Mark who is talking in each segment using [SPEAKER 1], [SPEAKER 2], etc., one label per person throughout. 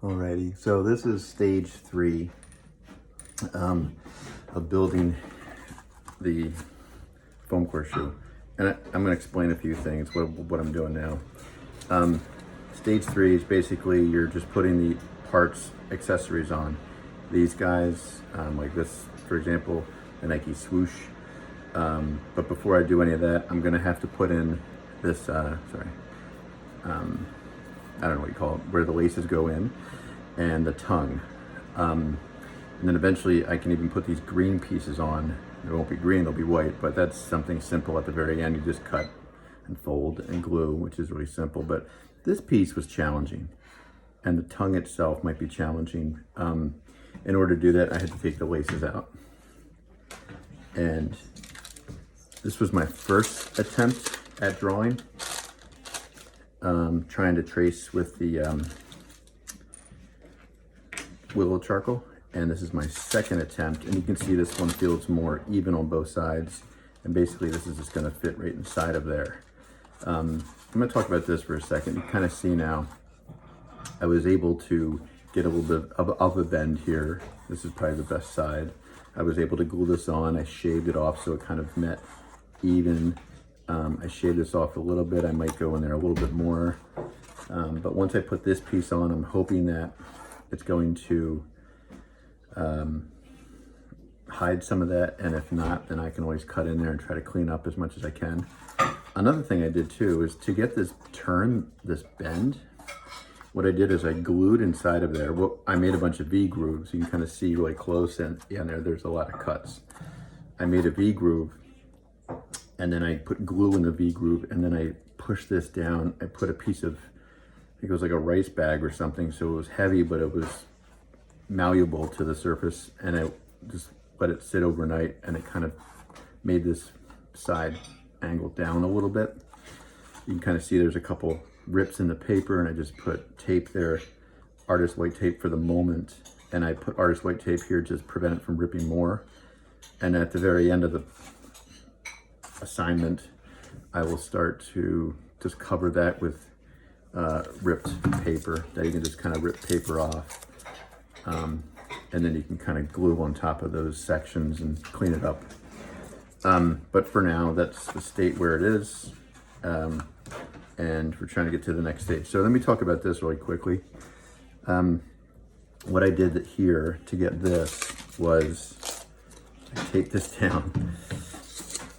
[SPEAKER 1] Alrighty, so this is stage 3 of building the foam core shoe. And I'm going to explain a few things, what I'm doing now. Stage 3 is basically you're just putting the parts, accessories on. These guys, like this, for example, the Nike Swoosh. But before I do any of that, I'm going to have to put in this, I don't know what you call it, where the laces go in, and the tongue. And then eventually I can even put these green pieces on. They won't be green, they'll be white, but that's something simple at the very end. You just cut and fold and glue, which is really simple. But this piece was challenging, and the tongue itself might be challenging. In order to do that, I had to take the laces out. And this was my first attempt at drawing. Trying to trace with the willow charcoal, and this is my second attempt, and you can see this one feels more even on both sides, and basically this is just going to fit right inside of there. I'm going to talk about this for a second. You kind of see now I was able to get a little bit of a bend here. This is probably the best side. I was able to glue this on. I shaved it off so it kind of met even. I shaved this off a little bit. I might go in there a little bit more. But once I put this piece on, I'm hoping that it's going to hide some of that. And if not, then I can always cut in there and try to clean up as much as I can. Another thing I did too is to get this this bend, what I did is I glued inside of there. Well, I made a bunch of V grooves. You can kind of see really close, and yeah, there's a lot of cuts. I made a V groove, and then I put glue in the V groove, and then I pushed this down. I put a piece of, I think it was like a rice bag or something, so it was heavy, but it was malleable to the surface, and I just let it sit overnight, and it kind of made this side angle down a little bit. You can kind of see there's a couple rips in the paper, and I just put tape there, artist white tape for the moment, and I put artist white tape here just to prevent it from ripping more. And at the very end of the assignment, I will start to just cover that with ripped paper that you can just kind of rip paper off, and then you can kind of glue on top of those sections and clean it up. But for now, that's the state where it is, and we're trying to get to the next stage. So let me talk about this really quickly. What I did here to get this was I taped this down.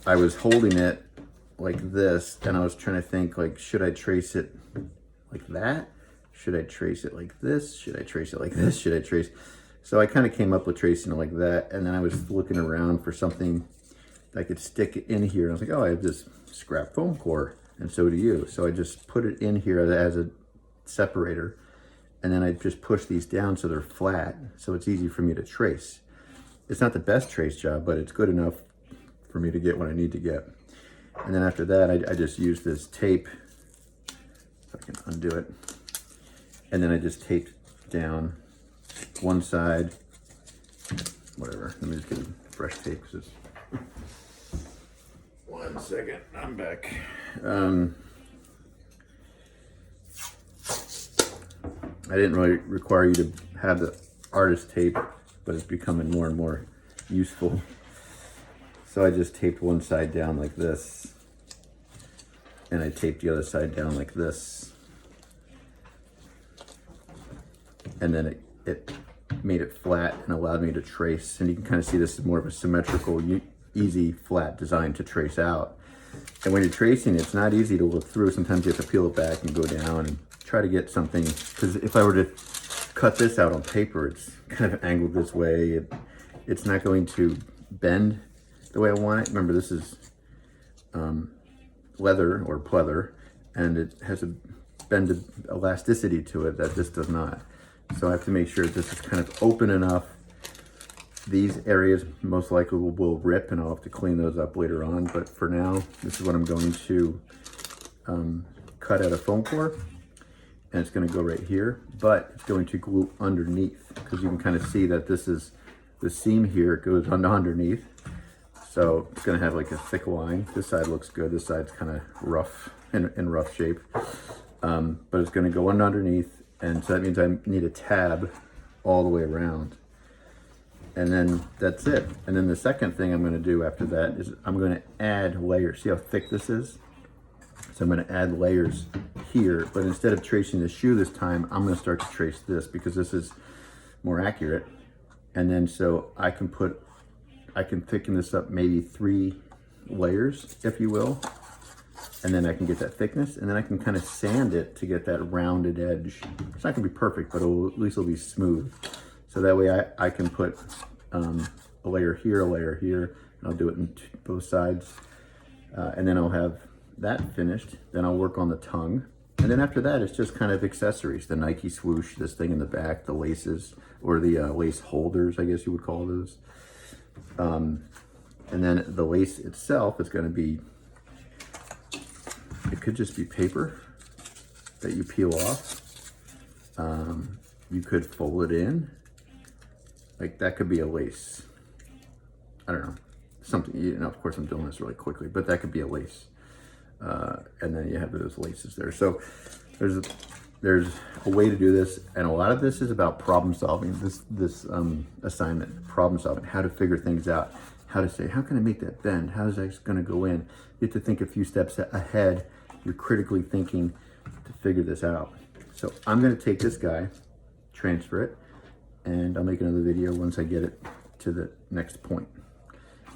[SPEAKER 1] I was holding it like this, and I was trying to think, like, should I trace it like that? Should I trace it like this? Should I trace it like this? Should I trace? So I kind of came up with tracing it like that, and then I was looking around for something that I could stick in here. And I was like, oh, I have this scrap foam core, and so do you. So I just put it in here as a separator, and then I just push these down so they're flat, so it's easy for me to trace. It's not the best trace job, but it's good enough for me to get what I need to get. And then after that, I just use this tape, if I can undo it, and then I just taped down one side, whatever. Let me just get fresh tape, because it's, one second, I'm back. I didn't really require you to have the artist tape, but it's becoming more and more useful. So I just taped one side down like this, and I taped the other side down like this, and then it made it flat and allowed me to trace. And you can kind of see this is more of a symmetrical, easy, flat design to trace out. And when you're tracing, it's not easy to look through. Sometimes you have to peel it back and go down and try to get something, because if I were to cut this out on paper, it's kind of angled this way. It's not going to bend the way I want it. Remember, this is leather or pleather, and it has a bended elasticity to it that this does not. So I have to make sure this is kind of open enough. These areas most likely will rip, and I'll have to clean those up later on. But for now, this is what I'm going to cut out a foam core, and it's going to go right here, but it's going to glue underneath, because you can kind of see that this is the seam here. It goes underneath. So it's going to have like a thick line. This side looks good. This side's kind of rough, in rough shape. But it's going to go underneath, And so that means I need a tab all the way around. And then that's it. And then the second thing I'm going to do after that is I'm going to add layers. See how thick this is? So I'm going to add layers here, but instead of tracing the shoe this time, I'm going to start to trace this because this is more accurate. And then so I can thicken this up maybe 3 layers, if you will. And then I can get that thickness, and then I can kind of sand it to get that rounded edge. It's not going to be perfect, but at least it'll be smooth. So that way I can put a layer here, and I'll do it in both sides. And then I'll have that finished. Then I'll work on the tongue. And then after that, it's just kind of accessories. The Nike swoosh, this thing in the back, the laces, or the lace holders, I guess you would call those. And then the lace itself is going to be, it could just be paper that you peel off. You could fold it in. Like that could be a lace. I don't know. Something, you know, of course I'm doing this really quickly, but that could be a lace. And then you have those laces there. So there's a way to do this. And a lot of this is about problem solving, this assignment, problem solving, how to figure things out, how to say, how can I make that bend? How is that going to go in? You have to think a few steps ahead. You're critically thinking to figure this out. So I'm going to take this guy, transfer it, and I'll make another video once I get it to the next point.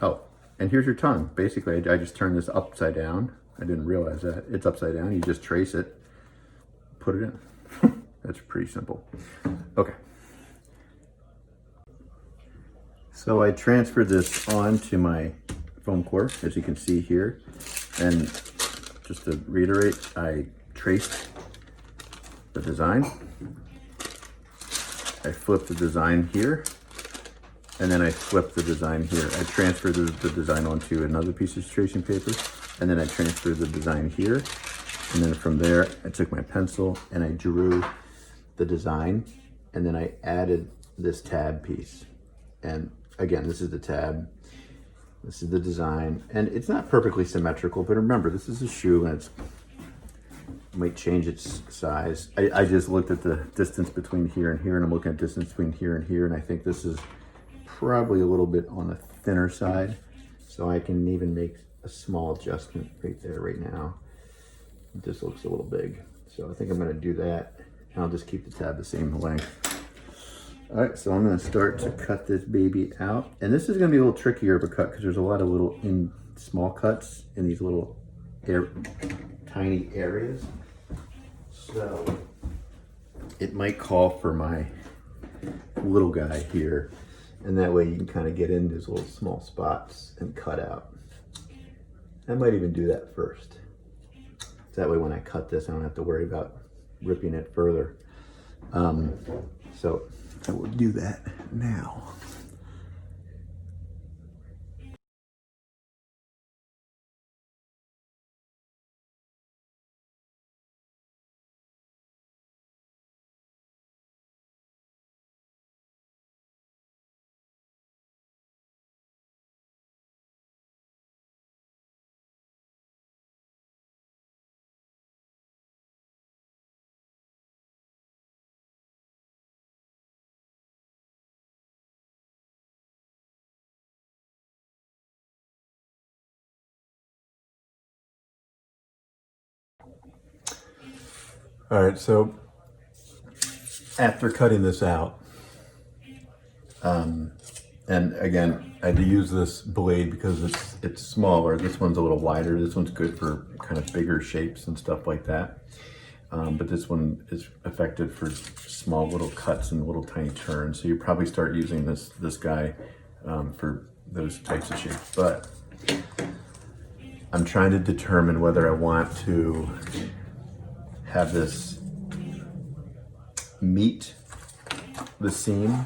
[SPEAKER 1] Oh, and here's your tongue. Basically, I just turned this upside down. I didn't realize that. It's upside down. You just trace it, put it in. That's pretty simple. Okay. So I transferred this onto my foam core, as you can see here. And just to reiterate, I traced the design. I flipped the design here, and then I flipped the design here. I transferred the design onto another piece of tracing paper, and then I transferred the design here. And then from there, I took my pencil and I drew the design, and then I added this tab piece. And again, this is the tab, this is the design, and it's not perfectly symmetrical, but remember, this is a shoe and it might change its size. I just looked at the distance between here and here, and I'm looking at distance between here and here, and I think this is probably a little bit on the thinner side. So I can even make a small adjustment right there, right now. This looks a little big. So I think I'm gonna do that, and I'll just keep the tab the same length. All right, so I'm gonna start to cut this baby out. And this is gonna be a little trickier of a cut because there's a lot of little small cuts in these little tiny areas. So it might call for my little guy here. And that way you can kind of get in these little small spots and cut out. I might even do that first. That way when I cut this, I don't have to worry about ripping it further. So I will do that now. All right, so after cutting this out, and again, I had to use this blade because it's smaller. This one's a little wider. This one's good for kind of bigger shapes and stuff like that. But this one is effective for small little cuts and little tiny turns. So you probably start using this guy for those types of shapes. But I'm trying to determine whether I want to have this meet the seam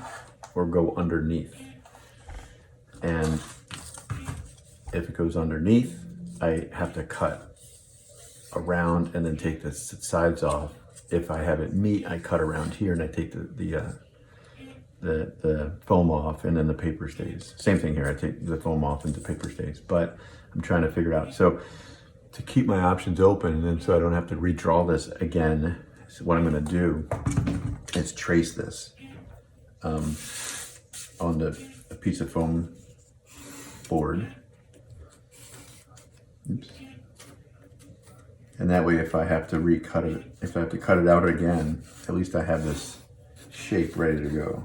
[SPEAKER 1] or go underneath. And if it goes underneath, I have to cut around and then take the sides off. If I have it meet, I cut around here and I take the foam off, and then the paper stays. Same thing here, I take the foam off and the paper stays, but I'm trying to figure it out. So to keep my options open, and then so I don't have to redraw this again, so what I'm gonna do is trace this on a piece of foam board. Oops. And that way, if I have to recut it, if I have to cut it out again, at least I have this shape ready to go.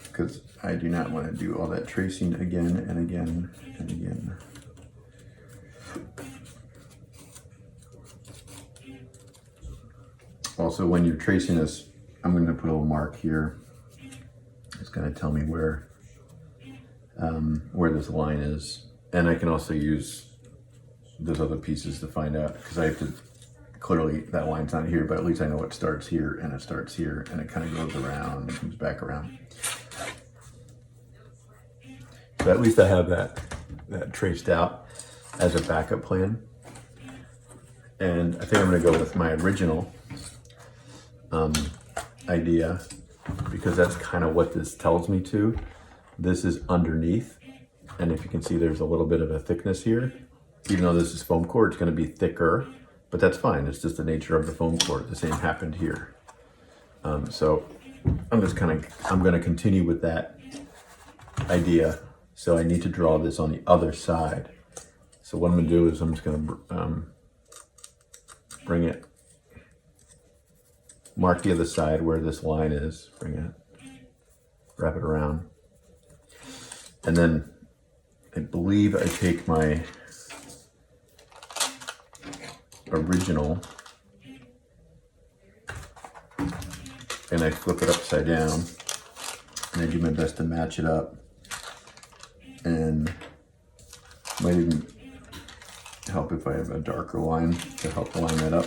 [SPEAKER 1] Because I do not want to do all that tracing again and again and again. Also, when you're tracing this, I'm going to put a little mark here. It's going to tell me where this line is. And I can also use those other pieces to find out, because I have to, clearly that line's not here, but at least I know it starts here and it starts here and it kind of goes around and comes back around. So at least I have that traced out as a backup plan. And I think I'm going to go with my original idea, because that's kind of what this tells me to. This is underneath, and if you can see, there's a little bit of a thickness here. Even though this is foam core, it's going to be thicker, but that's fine. It's just the nature of the foam core. The same happened here. So I'm going to continue with that idea. So I need to draw this on the other side. So what I'm going to do is I'm just going to bring it, mark the other side where this line is, bring it, wrap it around. And then I believe I take my original and I flip it upside down, and I do my best to match it up, and might even help if I have a darker line to help line that up.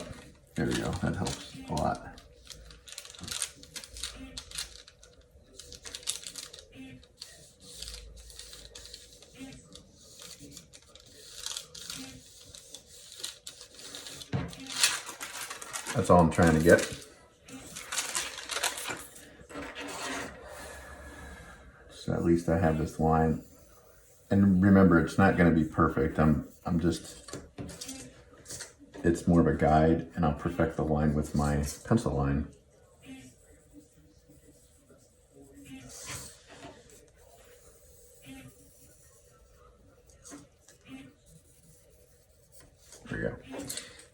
[SPEAKER 1] There we go, that helps a lot. That's all I'm trying to get. So at least I have this line. And remember, it's not going to be perfect. I'm just, it's more of a guide, and I'll perfect the line with my pencil line. There we go.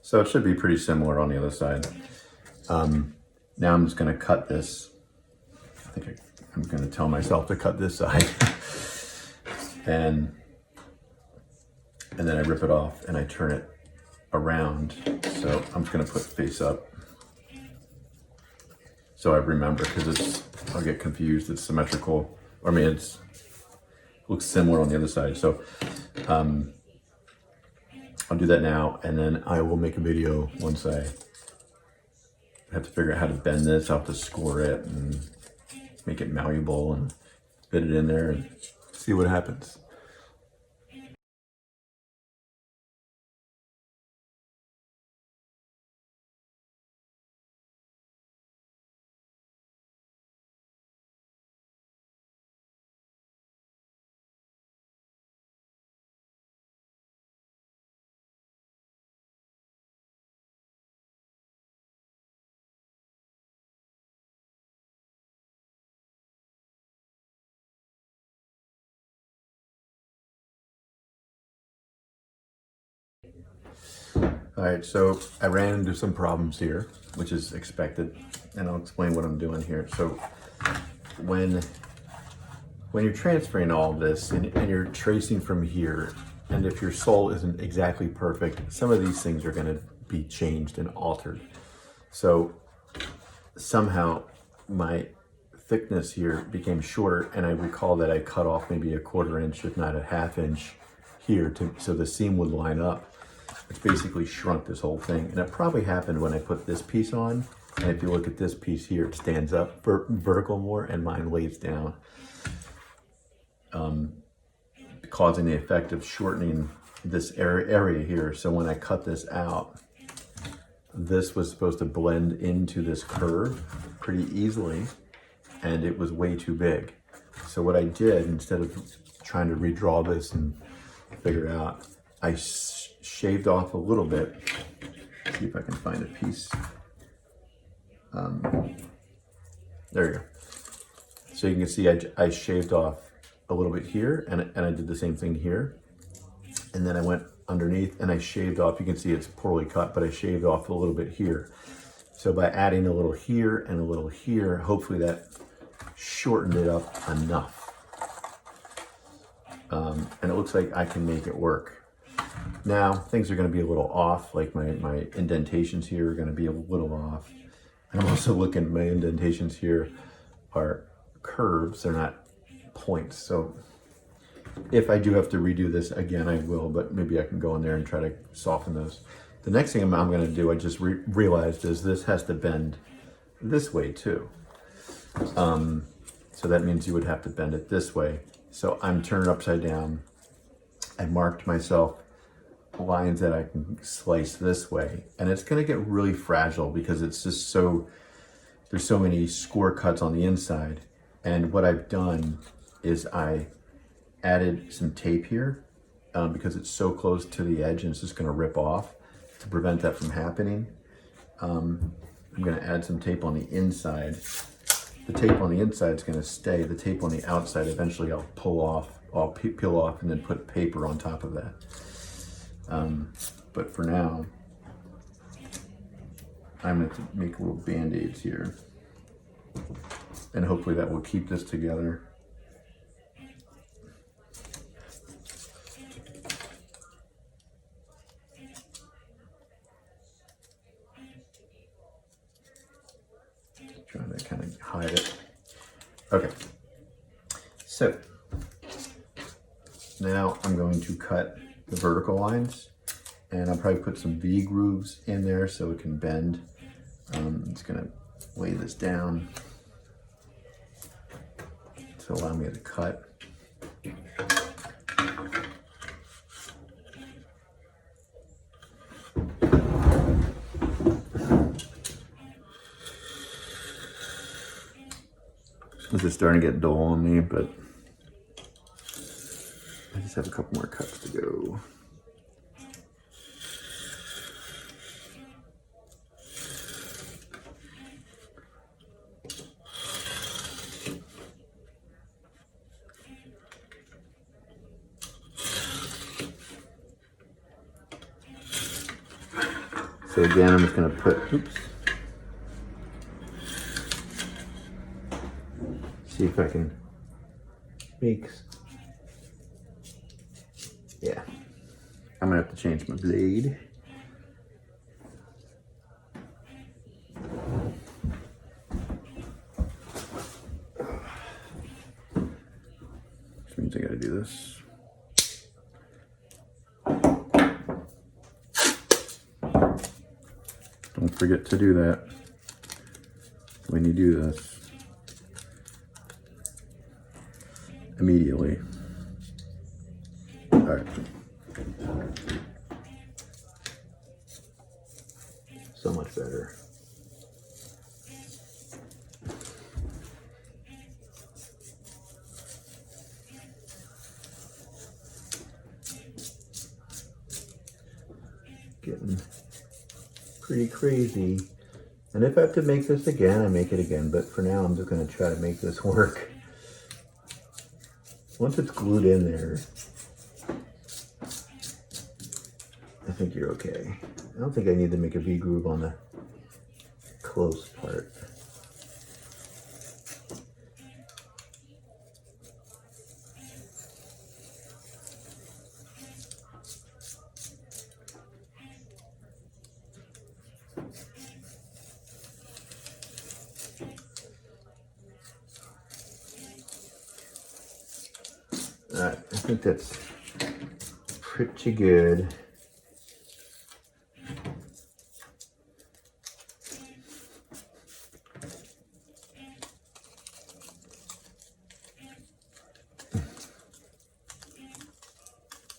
[SPEAKER 1] So it should be pretty similar on the other side. Now I'm just going to cut this. I think I'm going to tell myself to cut this side. and then I rip it off and I turn it around. So I'm just going to put face up, so I remember, because I'll get confused. It's symmetrical. I mean, it looks similar on the other side. So I'll do that now, and then I will make a video once I have to figure out how to bend this. I'll have to score it and make it malleable and fit it in there and see what happens. All right, so I ran into some problems here, which is expected, and I'll explain what I'm doing here. So when you're transferring all of this and you're tracing from here, and if your sole isn't exactly perfect, some of these things are going to be changed and altered. So somehow my thickness here became shorter, and I recall that I cut off maybe a 1/4 inch, if not a 1/2 inch here, so the seam would line up. Which basically shrunk this whole thing. And it probably happened when I put this piece on. And if you look at this piece here, it stands up vertical more, and mine lays down, causing the effect of shortening this area here. So when I cut this out, this was supposed to blend into this curve pretty easily, and it was way too big. So what I did, instead of trying to redraw this and figure out, I shaved off a little bit See if I can find a piece. There you go. So you can see I shaved off a little bit here, and I did the same thing here. And then I went underneath and I shaved off. You can see it's poorly cut, but I shaved off a little bit here. So by adding a little here and a little here, hopefully that shortened it up enough. And it looks like I can make it work. Now, things are gonna be a little off, like my indentations here are gonna be a little off. And I'm also looking, my indentations here are curves, they're not points. So if I do have to redo this again, I will, but maybe I can go in there and try to soften those. The next thing I'm gonna do, I just realized, is this has to bend this way too. So that means you would have to bend it this way. So I'm turning upside down. I marked myself lines that I can slice this way, and it's gonna get really fragile because it's just there's so many score cuts on the inside. And what I've done is I added some tape here because it's so close to the edge and it's just gonna rip off. To prevent that from happening, I'm gonna add some tape on the inside. The tape on the inside is gonna stay. The tape on the outside, eventually I'll peel off and then put paper on top of that. But for now, I'm going to make little band-aids here. And hopefully that will keep this together. Trying to kind of hide it. Okay. So now I'm going to cut the vertical lines, and I'll probably put some V grooves in there so it can bend. I'm just gonna lay this down to allow me to cut. This is starting to get dull on me, but I just have a couple more cuts to go. So again, I'm just gonna put, see if I can make, yeah. I'm gonna have to change my blade. Which means I gotta do this. Don't forget to do that when you do this. Immediately. All right. So much better. Getting pretty crazy. And if I have to make this again, I make it again. But for now, I'm just going to try to make this work. Once it's glued in there, I think you're okay. I don't think I need to make a V groove on the close part. Alright, I think that's pretty good.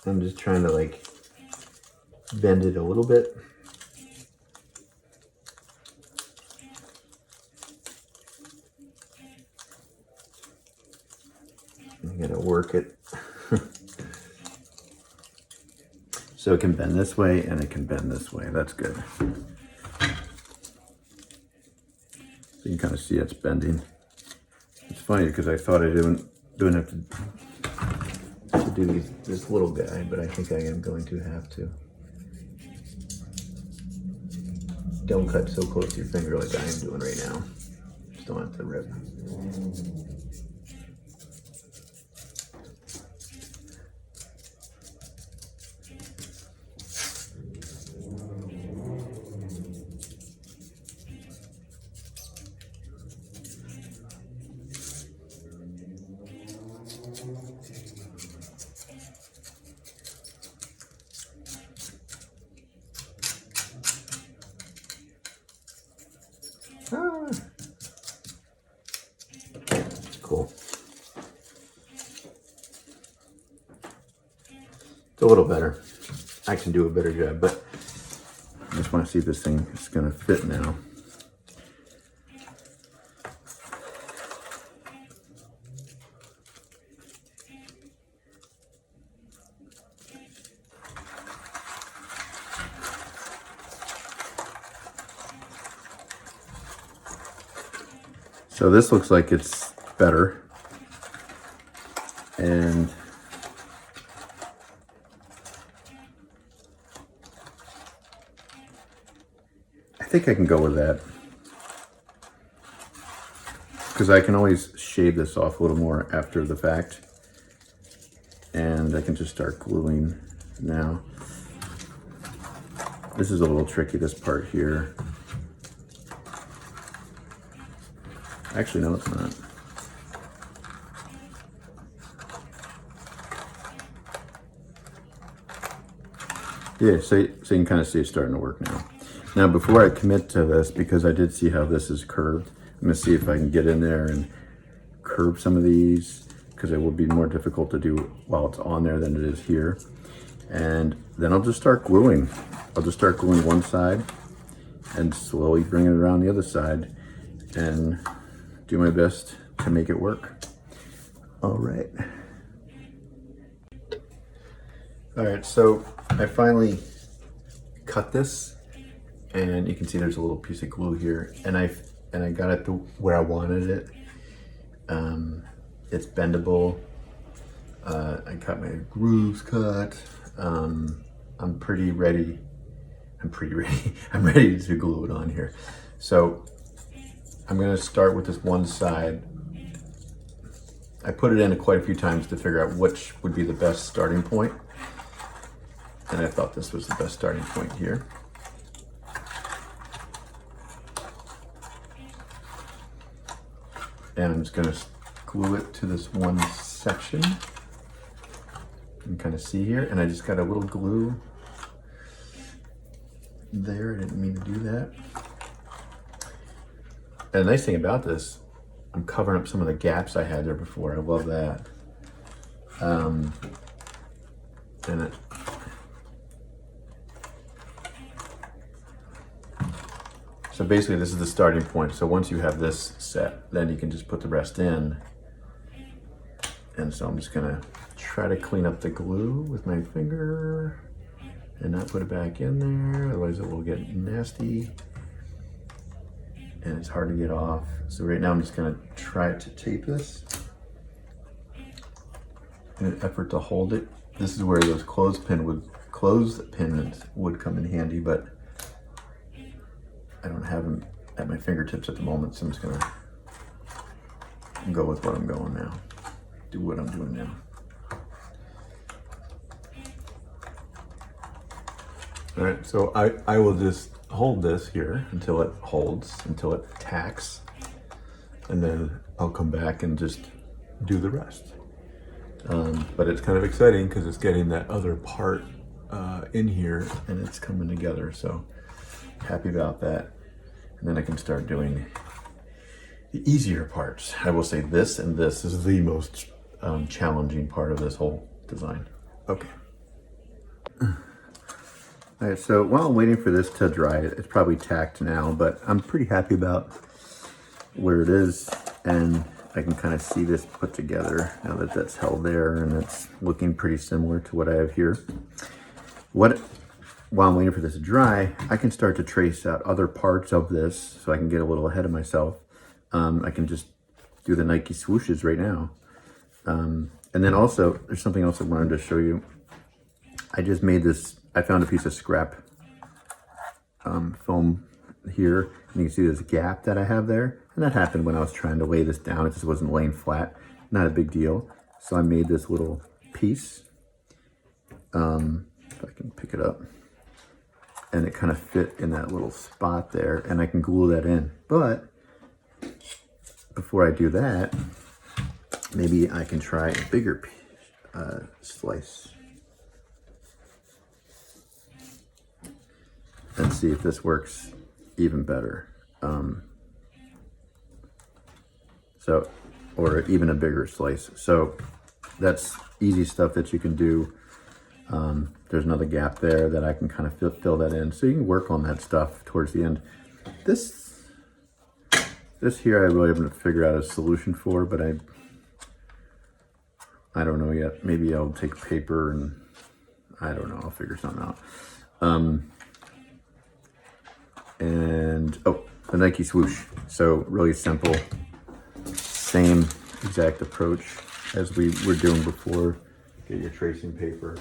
[SPEAKER 1] I'm just trying to like bend it a little bit. I'm gonna work it. So it can bend this way and it can bend this way. That's good. So you can kind of see it's bending. It's funny because I thought I didn't have to do this little guy, but I think I am going to have to. Don't cut so close to your finger like I am doing right now. Just don't have to rip. Cool. It's a little better. I can do a better job, but I just want to see if this thing is going to fit now. So this looks like it's better. And I think I can go with that. Because I can always shave this off a little more after the fact. And I can just start gluing now. This is a little tricky, this part here. Actually, no, it's not. Yeah, so you can kind of see it's starting to work now. Now, before I commit to this, because I did see how this is curved, I'm gonna see if I can get in there and curve some of these, because it will be more difficult to do while it's on there than it is here. And then I'll just start gluing. I'll just start gluing one side and slowly bring it around the other side and do my best to make it work. All right. All right, so I finally cut this, and you can see there's a little piece of glue here, and I got it to where I wanted it. It's bendable. I got my grooves cut. I'm pretty ready. I'm ready to glue it on here. So I'm gonna start with this one side. I put it in quite a few times to figure out which would be the best starting point. And I thought this was the best starting point here. And I'm just gonna glue it to this one section. You can kind of see here, and I just got a little glue there. I didn't mean to do that. And the nice thing about this, I'm covering up some of the gaps I had there before. I love that. So basically this is the starting point. So once you have this set, then you can just put the rest in. And so I'm just gonna try to clean up the glue with my finger and not put it back in there, otherwise it will get nasty. And it's hard to get off. So right now I'm just gonna try to tape this in an effort to hold it. This is where those clothespins would come in handy, but I don't have them at my fingertips at the moment, so I'm just gonna go with what I'm going now. Do what I'm doing now. All right, so I will just hold this here until it holds, until it tacks, and then I'll come back and just do the rest. But it's kind of exciting because it's getting that other part in here and it's coming together, so happy about that. And then I can start doing the easier parts. I will say this and this is the most challenging part of this whole design. Okay. All right, so while I'm waiting for this to dry, it's probably tacked now, but I'm pretty happy about where it is, and I can kind of see this put together now that that's held there, and it's looking pretty similar to what I have here. While I'm waiting for this to dry, I can start to trace out other parts of this so I can get a little ahead of myself. I can just do the Nike swooshes right now. And then also, there's something else I wanted to show you. I just made this, I found a piece of scrap foam here, and you can see this gap that I have there. And that happened when I was trying to lay this down. It just wasn't laying flat. Not a big deal. So I made this little piece. If I can pick it up. And it kind of fit in that little spot there, and I can glue that in. But before I do that, maybe I can try a bigger slice and see if this works even better. Or even a bigger slice. So that's easy stuff that you can do. There's another gap there that I can kind of fill that in. So you can work on that stuff towards the end. This here I really haven't figured out a solution for, but I don't know yet. Maybe I'll take paper and I don't know, I'll figure something out. The Nike swoosh. So really simple, same exact approach as we were doing before. Get your tracing paper.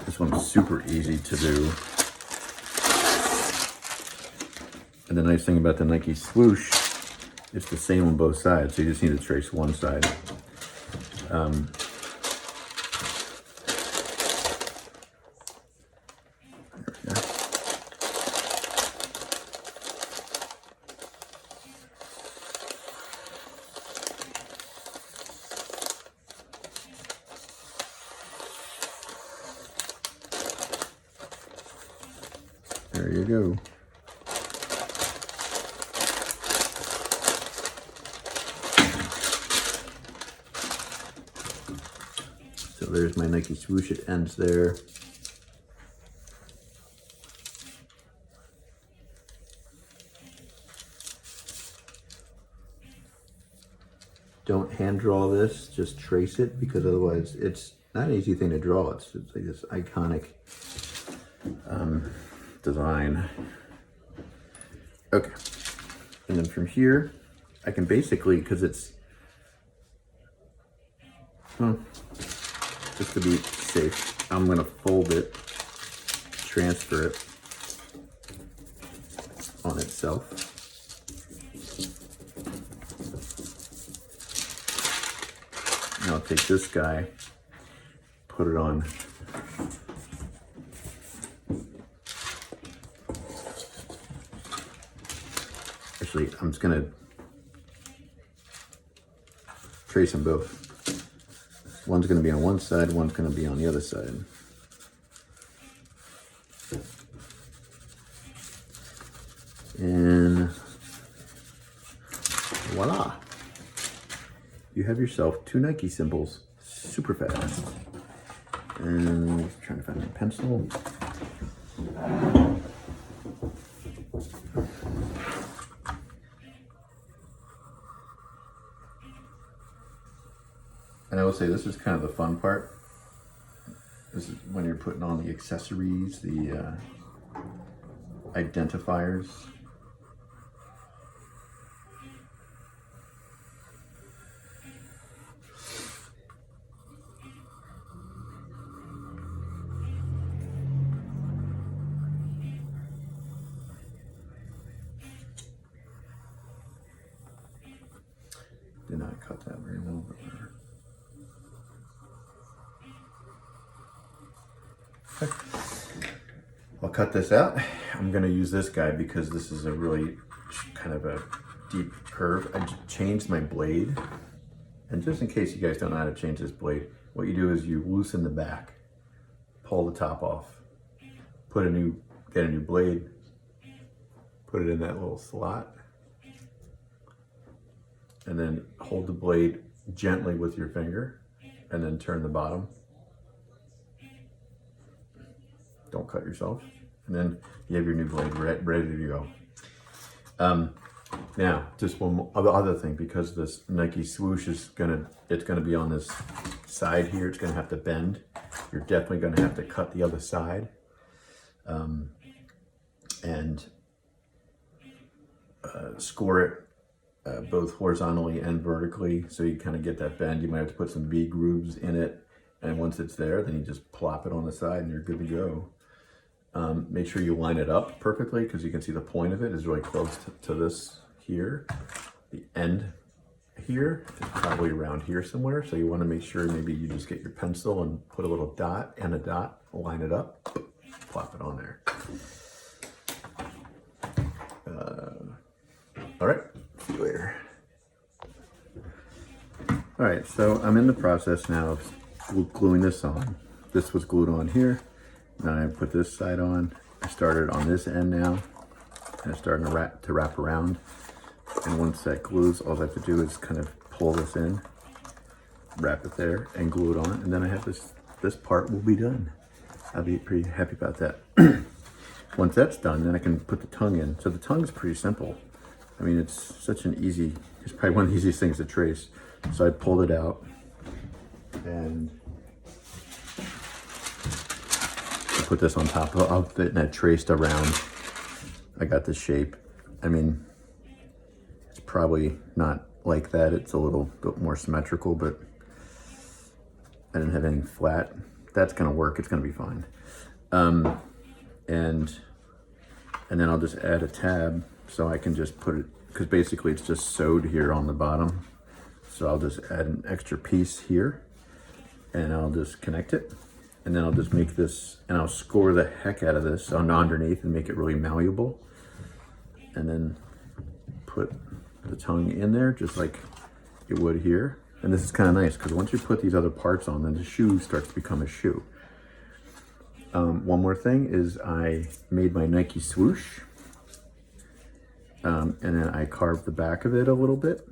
[SPEAKER 1] This one's super easy to do. And the nice thing about the Nike swoosh, it's the same on both sides. So you just need to trace one side. There you go. So there's my Nike swoosh, it ends there. Don't hand draw this, just trace it, because otherwise it's not an easy thing to draw. It's like this iconic design. Okay, and then from here I can basically, because it's just to be safe, I'm gonna fold it, transfer it on itself. And I'll take this guy, put it on. Actually, I'm just gonna trace them both. One's gonna be on one side, one's gonna be on the other side. And voila. You have yourself two Nike symbols, super fast. And trying to find my pencil. And I will say this is kind of the fun part. This is when you're putting on the accessories, the identifiers. Did not cut that very well, but whatever. Okay. I'll cut this out. I'm gonna use this guy because this is a really kind of a deep curve. I changed my blade. And just in case you guys don't know how to change this blade, what you do is you loosen the back, pull the top off, get a new blade, put it in that little slot, and then hold the blade gently with your finger, and then turn the bottom. Don't cut yourself. And then you have your new blade ready to go. Now, just one other thing, because this Nike Swoosh is it's gonna be on this side here. It's gonna have to bend. You're definitely gonna have to cut the other side, and score it both horizontally and vertically, so you kind of get that bend. You might have to put some V grooves in it, and once it's there, then you just plop it on the side, and you're good to go. Make sure you line it up perfectly, because you can see the point of it is really close to this here. The end here is probably around here somewhere, so you want to make sure maybe you just get your pencil and put a little dot and a dot, line it up, plop it on there. All right, see you later. All right, so I'm in the process now of gluing this on. This was glued on here. Then I put this side on. I started on this end now, and it's starting to wrap around. And once that glues, all I have to do is kind of pull this in, wrap it there, and glue it on. And then I have this part will be done. I'll be pretty happy about that. Once that's done, then I can put the tongue in. So the tongue's pretty simple. I mean, it's such an easy, it's probably one of the easiest things to trace. So I pulled it out, and I put this on top of it, and I traced around. I got the shape. I mean, it's probably not like that. It's a little bit more symmetrical, but I didn't have anything flat. That's gonna work, it's gonna be fine. And then I'll just add a tab, so I can just put it, because basically it's just sewed here on the bottom. So I'll just add an extra piece here, and I'll just connect it. And then I'll just make this, and I'll score the heck out of this on underneath and make it really malleable. And then put the tongue in there, just like it would here. And this is kind of nice, because once you put these other parts on, then the shoe starts to become a shoe. One more thing is I made my Nike Swoosh, and then I carved the back of it a little bit,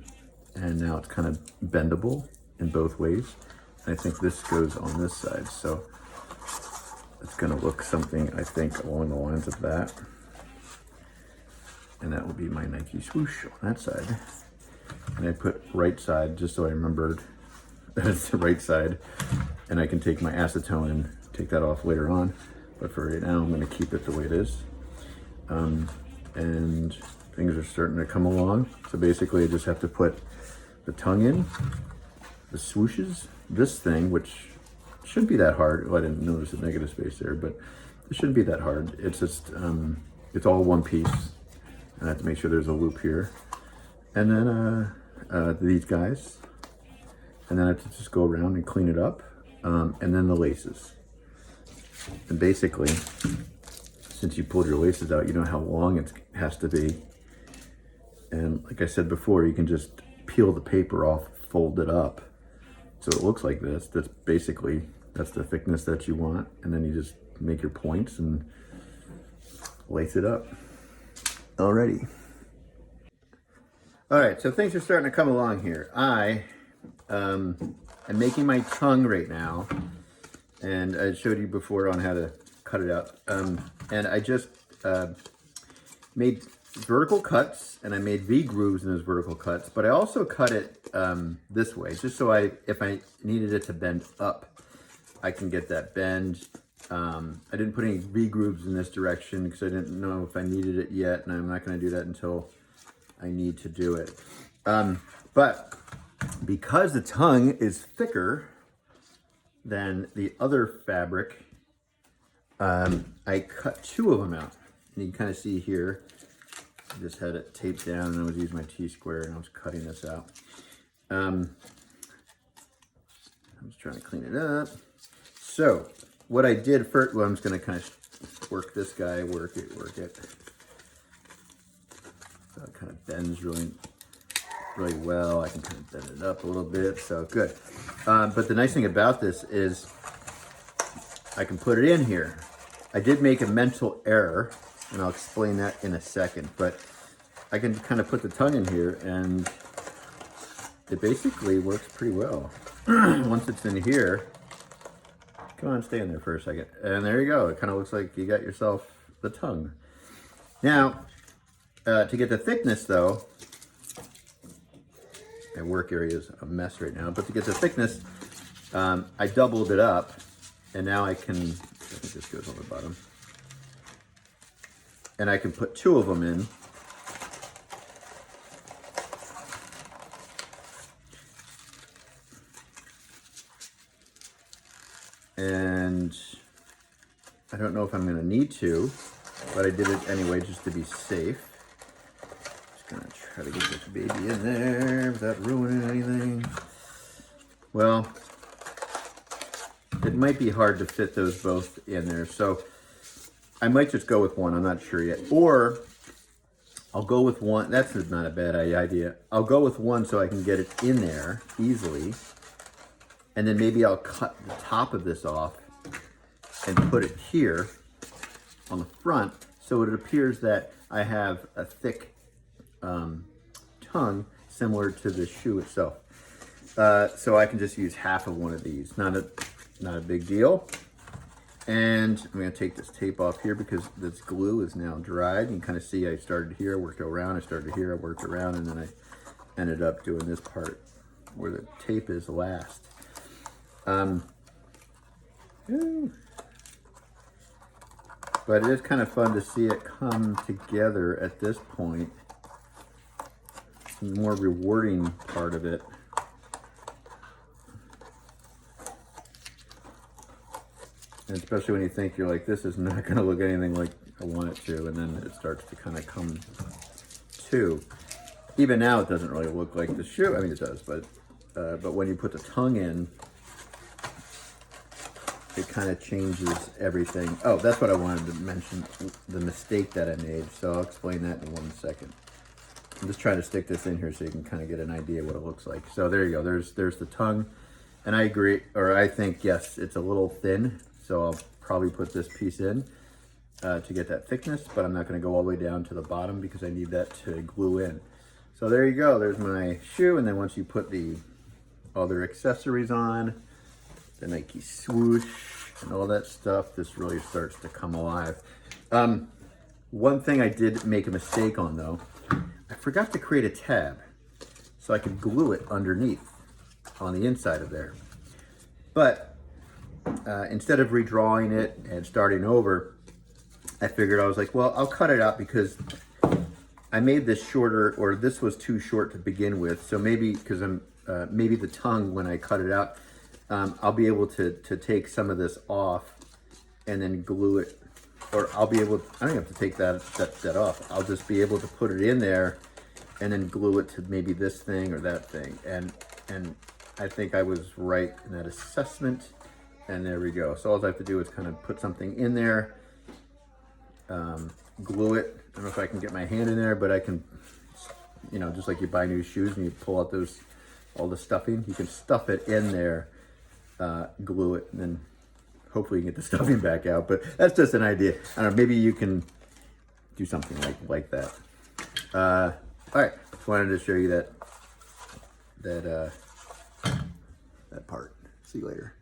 [SPEAKER 1] and now it's kind of bendable in both ways. And I think this goes on this side, so it's gonna look something, I think, along the lines of that. And that will be my Nike Swoosh on that side. And I put right side, just so I remembered that it's the right side. And I can take my acetone and take that off later on. But for right now, I'm gonna keep it the way it is. And things are starting to come along. So basically I just have to put the tongue in, the swooshes, this thing, which shouldn't be that hard. Well, I didn't notice a negative space there, but it shouldn't be that hard. It's just, it's all one piece. And I have to make sure there's a loop here. And then these guys. And then I have to just go around and clean it up. And then the laces. And basically, since you pulled your laces out, you know how long it has to be. And like I said before, you can just peel the paper off, fold it up, so it looks like this. That's basically, that's the thickness that you want. And then you just make your points and lace it up. Alrighty. All right, so things are starting to come along here. I am making my tongue right now, and I showed you before on how to cut it out. And I just made vertical cuts, and I made V grooves in those vertical cuts, but I also cut it this way, just so if I needed it to bend up, I can get that bend. I didn't put any V grooves in this direction because I didn't know if I needed it yet, and I'm not going to do that until I need to do it. But because the tongue is thicker than the other fabric, I cut two of them out. And you can kind of see here, I just had it taped down, and I was using my T-square, and I was cutting this out. I'm just trying to clean it up. So what I did first, well, I'm just going to kind of work this guy, work it. So it kind of bends really well. I can kind of bend it up a little bit, so good. But the nice thing about this is I can put it in here. I did make a mental error, and I'll explain that in a second, but I can kind of put the tongue in here, and it basically works pretty well. Once it's in here, come on, stay in there for a second. And there you go. It kind of looks like you got yourself the tongue. Now, to get the thickness though, My work area is a mess right now, but to get the thickness, I doubled it up, and now I think this goes on the bottom, and I can put 2 of them in. And I don't know if I'm gonna need to, but I did it anyway just to be safe. Just gonna try to get this baby in there without ruining anything. Well, it might be hard to fit those both in there, so I might just go with one. I'm not sure yet. Or I'll go with one. That's not a bad idea. I'll go with one so I can get it in there easily. And then maybe I'll cut the top of this off and put it here on the front so it appears that I have a thick tongue similar to the shoe itself. So I can just use half of one of these. Not a big deal. And I'm going to take this tape off here because this glue is now dried. You can kind of see I started here, worked around, I started here, I worked around, and then I ended up doing this part where the tape is last. But it is kind of fun to see it come together at this point. The more rewarding part of it. And especially when you think you're like, this is not going to look anything like I want it to, and then it starts to kind of come to. Even now, it doesn't really look like the shoe. I mean, it does, but when you put the tongue in, it kind of changes everything. Oh, that's what I wanted to mention, the mistake that I made. So I'll explain that in 1 second. I'm just trying to stick this in here so you can kind of get an idea what it looks like. So there you go. There's the tongue. And I agree, or I think, yes, it's a little thin. So I'll probably put this piece in to get that thickness, but I'm not going to go all the way down to the bottom because I need that to glue in. So there you go. There's my shoe. And then once you put the other accessories on, the Nike Swoosh and all that stuff, this really starts to come alive. One thing I did make a mistake on though, I forgot to create a tab so I could glue it underneath on the inside of there. But instead of redrawing it and starting over, I figured, I was like, well, I'll cut it out because I made this shorter, or this was too short to begin with. So maybe, because maybe the tongue, when I cut it out, I'll be able to take some of this off and then glue it, or I'll be able, I don't have to take that off. I'll just be able to put it in there and then glue it to maybe this thing or that thing. And I think I was right in that assessment. And there we go. So all I have to do is kind of put something in there, glue it. I don't know if I can get my hand in there, but I can, you know, just like you buy new shoes and you pull out all the stuffing, you can stuff it in there, glue it, and then hopefully you can get the stuffing back out. But that's just an idea. I don't know, maybe you can do something like that. All right, just wanted to show you that part. See you later.